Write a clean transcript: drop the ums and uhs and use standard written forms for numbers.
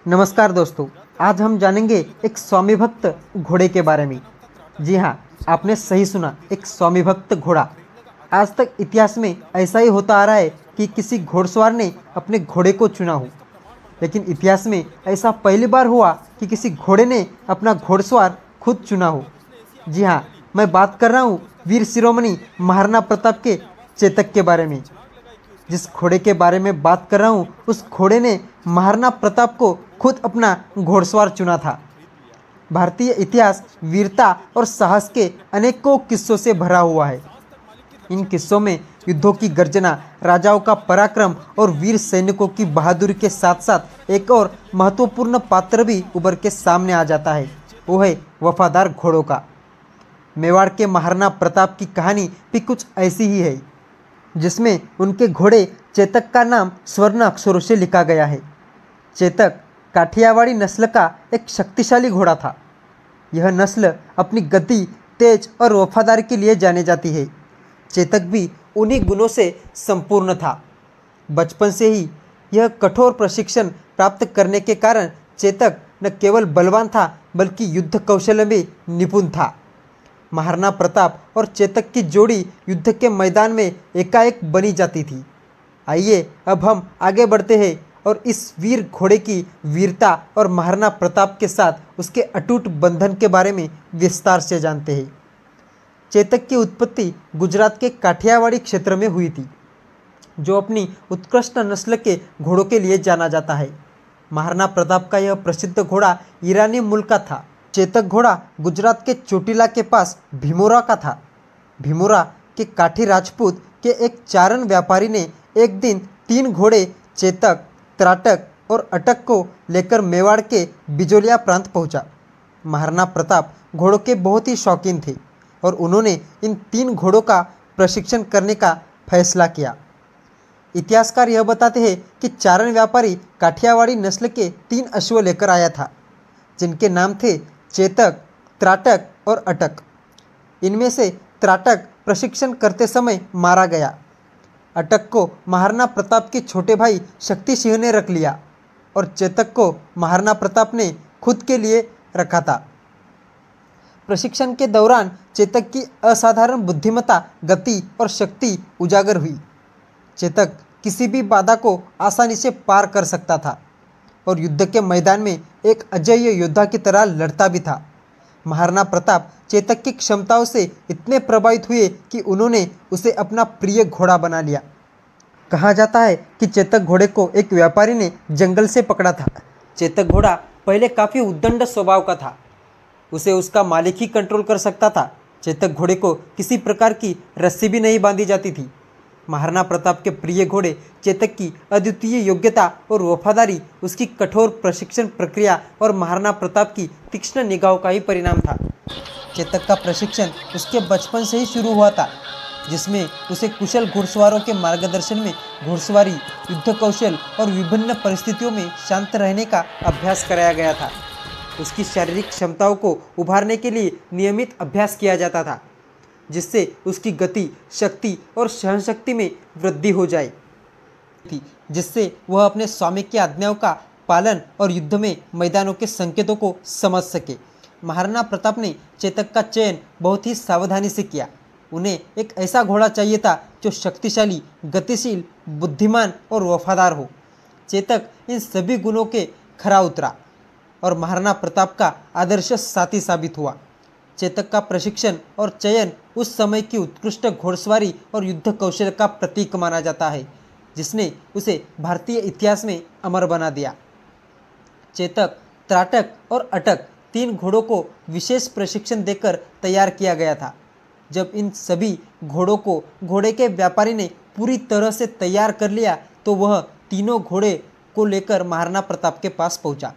नमस्कार दोस्तों, आज हम जानेंगे एक स्वामी भक्त घोड़े के बारे में। जी हाँ, आपने सही सुना, एक स्वामी भक्त घोड़ा। आज तक इतिहास में ऐसा ही होता आ रहा है कि किसी घोड़सवार ने अपने घोड़े को चुना हो, लेकिन इतिहास में ऐसा पहली बार हुआ कि किसी घोड़े ने अपना घोड़सवार खुद चुना हो। जी हाँ, मैं बात कर रहा हूँ वीर शिरोमणि महाराणा प्रताप के चेतक के बारे में। जिस घोड़े के बारे में बात कर रहा हूँ, उस घोड़े ने महाराणा प्रताप को खुद अपना घोड़सवार चुना था। भारतीय इतिहास वीरता और साहस के अनेकों किस्सों से भरा हुआ है। इन किस्सों में युद्धों की गर्जना, राजाओं का पराक्रम और वीर सैनिकों की बहादुरी के साथ साथ एक और महत्वपूर्ण पात्र भी उभर के सामने आ जाता है। वो है वफादार घोड़ों का। मेवाड़ के महाराणा प्रताप की कहानी भी कुछ ऐसी ही है, जिसमें उनके घोड़े चेतक का नाम स्वर्ण अक्षरों से लिखा गया है। चेतक काठियावाड़ी नस्ल का एक शक्तिशाली घोड़ा था। यह नस्ल अपनी गति, तेज और वफादारी के लिए जाने जाती है। चेतक भी उन्हीं गुणों से संपूर्ण था। बचपन से ही यह कठोर प्रशिक्षण प्राप्त करने के कारण चेतक न केवल बलवान था, बल्कि युद्ध कौशल में निपुण था। महाराणा प्रताप और चेतक की जोड़ी युद्ध के मैदान में एकाएक बनी जाती थी। आइए अब हम आगे बढ़ते हैं और इस वीर घोड़े की वीरता और महाराणा प्रताप के साथ उसके अटूट बंधन के बारे में विस्तार से जानते हैं। चेतक की उत्पत्ति गुजरात के काठियावाड़ी क्षेत्र में हुई थी, जो अपनी उत्कृष्ट नस्ल के घोड़ों के लिए जाना जाता है। महाराणा प्रताप का यह प्रसिद्ध घोड़ा ईरानी मूल का था। चेतक घोड़ा गुजरात के चोटिला के पास भीमोरा का था। भीमोरा के काठी राजपूत के एक चारण व्यापारी ने एक दिन 3 घोड़े चेतक, त्राटक और अटक को लेकर मेवाड़ के बिजोलिया प्रांत पहुंचा। महाराणा प्रताप घोड़ों के बहुत ही शौकीन थे और उन्होंने इन 3 घोड़ों का प्रशिक्षण करने का फैसला किया। इतिहासकार यह बताते हैं कि चारण व्यापारी काठियावाड़ी नस्ल के 3 अश्व लेकर आया था, जिनके नाम थे चेतक, त्राटक और अटक। इनमें से त्राटक प्रशिक्षण करते समय मारा गया। अटक को महाराणा प्रताप के छोटे भाई शक्ति सिंह ने रख लिया और चेतक को महाराणा प्रताप ने खुद के लिए रखा था। प्रशिक्षण के दौरान चेतक की असाधारण बुद्धिमत्ता, गति और शक्ति उजागर हुई। चेतक किसी भी बाधा को आसानी से पार कर सकता था और युद्ध के मैदान में एक अजेय योद्धा की तरह लड़ता भी था। महाराणा प्रताप चेतक की क्षमताओं से इतने प्रभावित हुए कि उन्होंने उसे अपना प्रिय घोड़ा बना लिया। कहा जाता है कि चेतक घोड़े को एक व्यापारी ने जंगल से पकड़ा था। चेतक घोड़ा पहले काफ़ी उद्दंड स्वभाव का था। उसे उसका मालिक ही कंट्रोल कर सकता था। चेतक घोड़े को किसी प्रकार की रस्सी भी नहीं बांधी जाती थी। महाराणा प्रताप के प्रिय घोड़े चेतक की अद्वितीय योग्यता और वफादारी, उसकी कठोर प्रशिक्षण प्रक्रिया और महाराणा प्रताप की तीक्ष्ण निगाहों का ही परिणाम था। चेतक का प्रशिक्षण उसके बचपन से ही शुरू हुआ था, जिसमें उसे कुशल घुड़सवारों के मार्गदर्शन में घुड़सवारी, युद्ध कौशल और विभिन्न परिस्थितियों में शांत रहने का अभ्यास कराया गया था। उसकी शारीरिक क्षमताओं को उभारने के लिए नियमित अभ्यास किया जाता था, जिससे उसकी गति, शक्ति और सहनशक्ति में वृद्धि हो जाए, जिससे वह अपने स्वामी की आज्ञाओं का पालन और युद्ध में मैदानों के संकेतों को समझ सके। महाराणा प्रताप ने चेतक का चयन बहुत ही सावधानी से किया। उन्हें एक ऐसा घोड़ा चाहिए था जो शक्तिशाली, गतिशील, बुद्धिमान और वफादार हो। चेतक इन सभी गुणों के खरा उतरा और महाराणा प्रताप का आदर्श साथी साबित हुआ। चेतक का प्रशिक्षण और चयन उस समय की उत्कृष्ट घोड़सवारी और युद्ध कौशल का प्रतीक माना जाता है, जिसने उसे भारतीय इतिहास में अमर बना दिया। चेतक, त्राटक और अटक 3 घोड़ों को विशेष प्रशिक्षण देकर तैयार किया गया था। जब इन सभी घोड़ों को घोड़े के व्यापारी ने पूरी तरह से तैयार कर लिया, तो वह तीनों घोड़े को लेकर महाराणा प्रताप के पास पहुंचा।